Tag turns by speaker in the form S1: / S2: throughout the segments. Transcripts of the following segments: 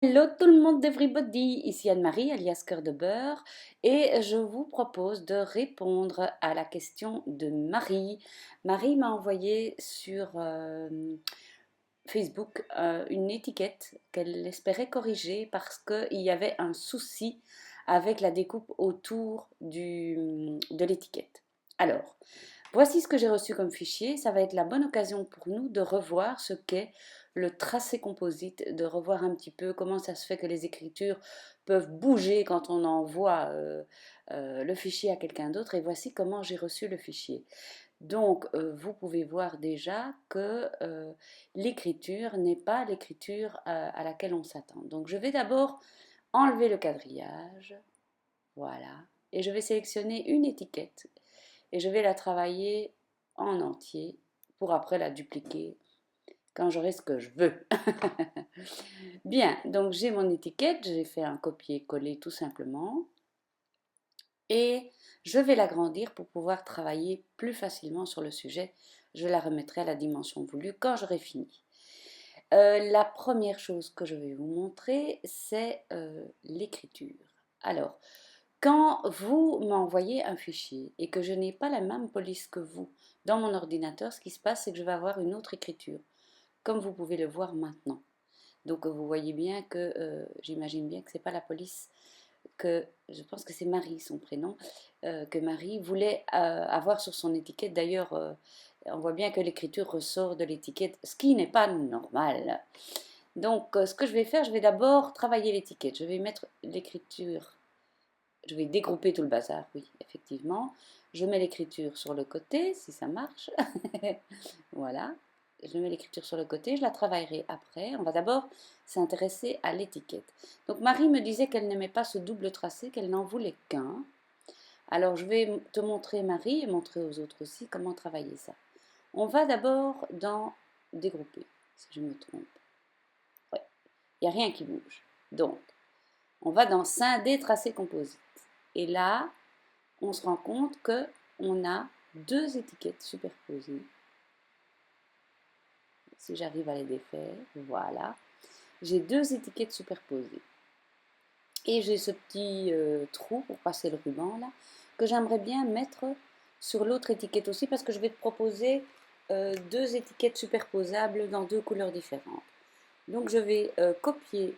S1: Hello tout le monde d'Everybody, ici Anne-Marie alias Cœur de Beurre et je vous propose de répondre à la question de Marie. Marie m'a envoyé sur Facebook une étiquette qu'elle espérait corriger parce qu'il y avait un souci avec la découpe autour de l'étiquette. Alors, voici ce que j'ai reçu comme fichier. Ça va être la bonne occasion pour nous de revoir ce qu'est le tracé composite, de revoir un petit peu comment ça se fait que les écritures peuvent bouger quand on envoie le fichier à quelqu'un d'autre. Et voici comment j'ai reçu le fichier. Donc, vous pouvez voir déjà que l'écriture n'est pas l'écriture à laquelle on s'attend. Donc, je vais d'abord enlever le quadrillage. Voilà. Et je vais sélectionner une étiquette et je vais la travailler en entier pour après la dupliquer quand j'aurai ce que je veux. Bien, donc j'ai mon étiquette, j'ai fait un copier-coller tout simplement et je vais l'agrandir pour pouvoir travailler plus facilement sur le sujet. Je la remettrai à la dimension voulue quand j'aurai fini. La première chose que je vais vous montrer, c'est l'écriture. Alors, quand vous m'envoyez un fichier et que je n'ai pas la même police que vous dans mon ordinateur, ce qui se passe, c'est que je vais avoir une autre écriture, comme vous pouvez le voir maintenant. Donc vous voyez bien que, j'imagine bien que ce n'est pas la police que, je pense que c'est Marie son prénom, que Marie voulait avoir sur son étiquette. D'ailleurs, on voit bien que l'écriture ressort de l'étiquette, ce qui n'est pas normal. Donc ce que je vais faire, je vais d'abord travailler l'étiquette. Je vais mettre l'écriture, je vais dégrouper tout le bazar, oui, effectivement. Je mets l'écriture sur le côté, si ça marche. Voilà. Je mets l'écriture sur le côté, je la travaillerai après. On va d'abord s'intéresser à l'étiquette. Donc Marie me disait qu'elle n'aimait pas ce double tracé, qu'elle n'en voulait qu'un. Alors je vais te montrer, Marie, et montrer aux autres aussi comment travailler ça. On va d'abord dans dégrouper, si je me trompe. Ouais, il n'y a rien qui bouge. Donc, on va dans scinder, tracé, composite. Et là, on se rend compte que on a deux étiquettes superposées. Si j'arrive à les défaire, voilà. J'ai deux étiquettes superposées. Et j'ai ce petit trou pour passer le ruban là, que j'aimerais bien mettre sur l'autre étiquette aussi, parce que je vais te proposer deux étiquettes superposables dans deux couleurs différentes. Donc je vais copier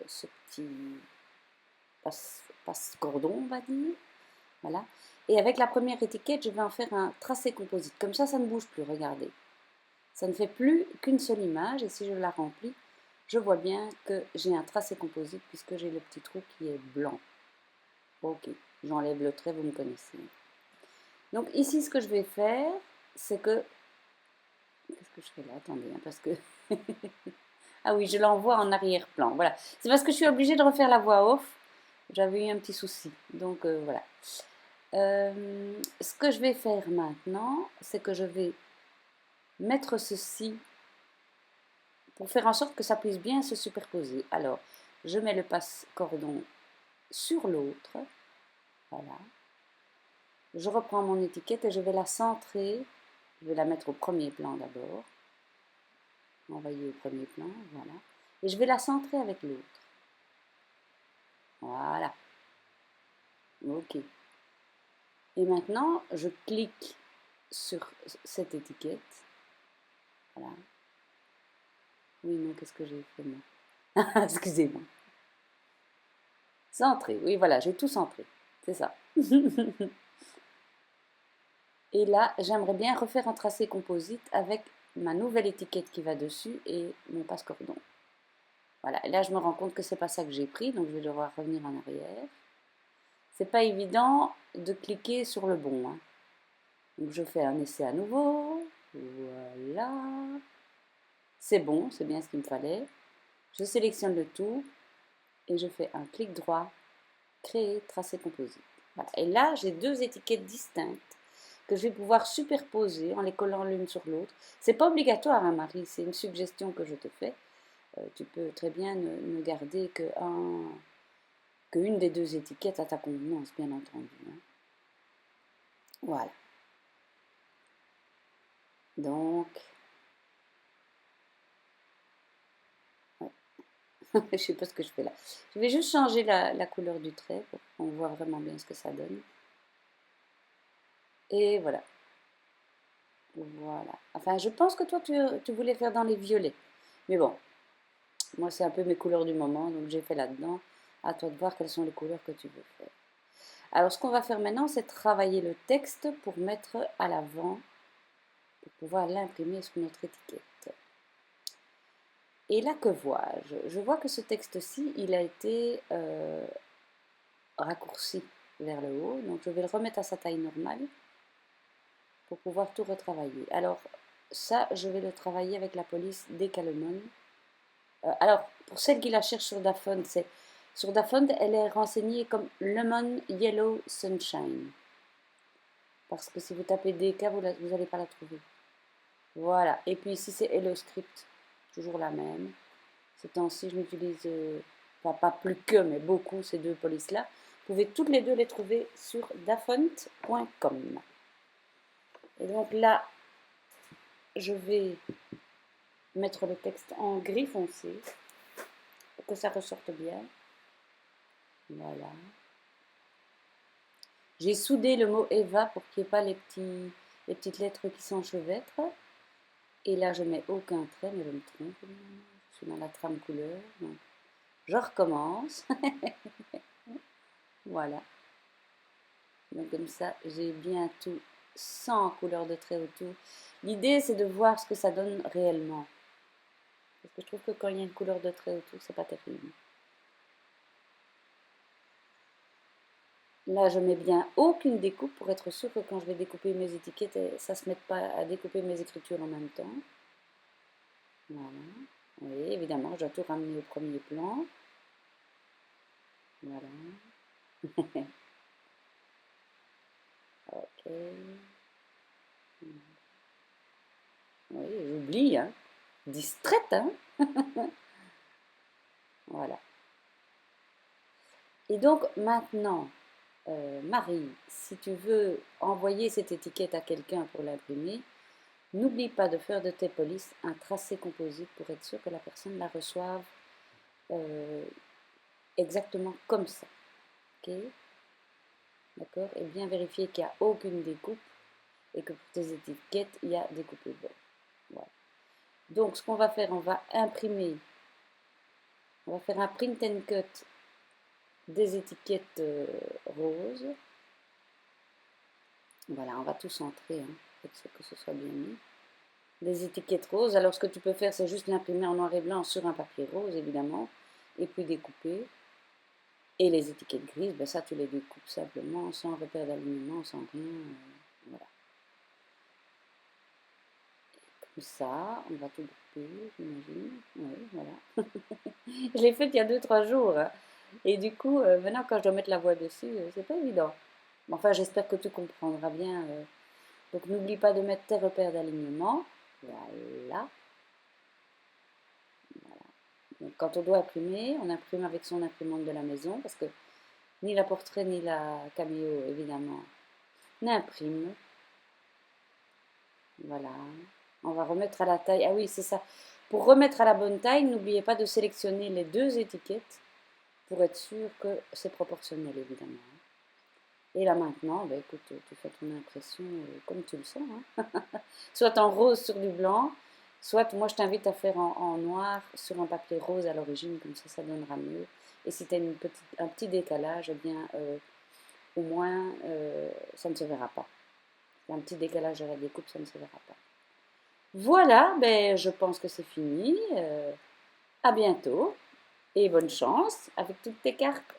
S1: ce petit passe-cordon, on va dire. Voilà. Et avec la première étiquette, je vais en faire un tracé composite. Comme ça ne bouge plus, regardez. Ça ne fait plus qu'une seule image, et si je la remplis, je vois bien que j'ai un tracé composite puisque j'ai le petit trou qui est blanc. Ok, j'enlève le trait, vous me connaissez. Donc ici, ce que je vais faire, c'est que... Qu'est-ce que je fais là? Attendez, hein, parce que... Ah oui, je l'envoie en arrière-plan. Voilà. C'est parce que je suis obligée de refaire la voix off. J'avais eu un petit souci. Donc voilà. Ce que je vais faire maintenant, c'est que je vais mettre ceci pour faire en sorte que ça puisse bien se superposer. Alors, je mets le passe-cordon sur l'autre. Voilà. Je reprends mon étiquette et je vais la centrer. Je vais la mettre au premier plan d'abord. Envoyer au premier plan, voilà. Et je vais la centrer avec l'autre. Voilà. Ok. Et maintenant, je clique sur cette étiquette. Voilà. Oui, non, qu'est-ce que j'ai fait moi? Excusez-moi. Centrer, oui, voilà, j'ai tout centré. C'est ça. Et là, j'aimerais bien refaire un tracé composite avec ma nouvelle étiquette qui va dessus et mon passe-cordon. Voilà, et là je me rends compte que c'est pas ça que j'ai pris, donc je vais devoir revenir en arrière. C'est pas évident de cliquer sur le bon, hein. Donc je fais un essai à nouveau. Voilà. C'est bon, c'est bien ce qu'il me fallait. Je sélectionne le tout et je fais un clic droit, créer, tracer composite. Voilà. Et là, j'ai deux étiquettes distinctes que je vais pouvoir superposer en les collant l'une sur l'autre. C'est pas obligatoire, hein, Marie, c'est une suggestion que je te fais. Tu peux très bien ne garder qu'une des deux étiquettes à ta convenance, bien entendu, hein. Voilà. Donc, ouais. Je sais pas ce que je fais là. Je vais juste changer la couleur du trait pour qu'on voit vraiment bien ce que ça donne. Et voilà. Voilà. Enfin, je pense que toi, tu voulais faire dans les violets. Mais bon, moi, c'est un peu mes couleurs du moment, donc j'ai fait là-dedans. À toi de voir quelles sont les couleurs que tu veux faire. Alors, ce qu'on va faire maintenant, c'est travailler le texte pour mettre à l'avant, pour pouvoir l'imprimer sur notre étiquette. Et là, que vois-je? Je vois que ce texte-ci, il a été raccourci vers le haut. Donc, je vais le remettre à sa taille normale pour pouvoir tout retravailler. Alors, ça, je vais le travailler avec la police dès qu'elle le nomme. Alors, pour celle qui la cherche sur Dafont, sur Dafont, elle est renseignée comme Lemon Yellow Sunshine. Parce que si vous tapez DK, vous n'allez pas la trouver. Voilà. Et puis ici, c'est Hello Script. Toujours la même. Ces temps-ci, je n'utilise pas plus que, mais beaucoup ces deux polices-là. Vous pouvez toutes les deux les trouver sur dafont.com. Et donc là, je vais mettre le texte en gris foncé pour que ça ressorte bien. Voilà. J'ai soudé le mot Eva pour qu'il n'y ait pas les petites lettres qui s'enchevêtrent. Et là, je mets aucun trait, mais je me trompe. Je suis dans la trame couleur. Donc, je recommence. Voilà. Donc comme ça, j'ai bien tout sans couleur de trait autour. L'idée, c'est de voir ce que ça donne réellement. Parce que je trouve que quand il y a une couleur de trait autour, c'est pas terrible. Là, je mets bien aucune découpe pour être sûr que quand je vais découper mes étiquettes, ça ne se mette pas à découper mes écritures en même temps. Voilà. Oui, évidemment, je dois tout ramener au premier plan. Voilà. Ok. Oui, j'oublie, hein. Distraite, hein. Voilà. Et donc maintenant, Marie, si tu veux envoyer cette étiquette à quelqu'un pour l'imprimer, n'oublie pas de faire de tes polices un tracé composite pour être sûr que la personne la reçoive euh, exactement comme ça. Ok? D'accord? Et bien vérifier qu'il n'y a aucune découpe et que pour tes étiquettes, il y a découpé bon. Voilà. Donc, ce qu'on va faire, on va imprimer, on va faire un print and cut des étiquettes roses. Voilà, on va tout centrer, hein, pour que ce soit bien mis. Des étiquettes roses. Alors, ce que tu peux faire, c'est juste l'imprimer en noir et blanc sur un papier rose, évidemment, et puis découper. Et les étiquettes grises, ben ça, tu les découpes simplement, sans repère d'alignement, sans rien. Voilà. Comme ça, on va tout couper, j'imagine. Oui, voilà. Je l'ai fait il y a 2-3 jours, hein. Et du coup, maintenant, quand je dois mettre la voix dessus, c'est pas évident. Enfin, j'espère que tu comprendras bien. Donc, n'oublie pas de mettre tes repères d'alignement. Voilà. Donc, quand on doit imprimer, on imprime avec son imprimante de la maison parce que ni la portrait ni la caméo, évidemment, n'imprime. Voilà. On va remettre à la taille. Ah oui, c'est ça. Pour remettre à la bonne taille, n'oubliez pas de sélectionner les deux étiquettes pour être sûr que c'est proportionnel, évidemment. Et là maintenant, bah, écoute, tu fais ton impression comme tu le sens, hein. Soit en rose sur du blanc, soit moi je t'invite à faire en noir sur un papier rose à l'origine, comme ça donnera mieux. Et si tu as un petit décalage, eh bien au moins ça ne se verra pas. Un petit décalage à la découpe, ça ne se verra pas. Voilà, ben, je pense que c'est fini. À bientôt et bonne chance avec toutes tes cartes.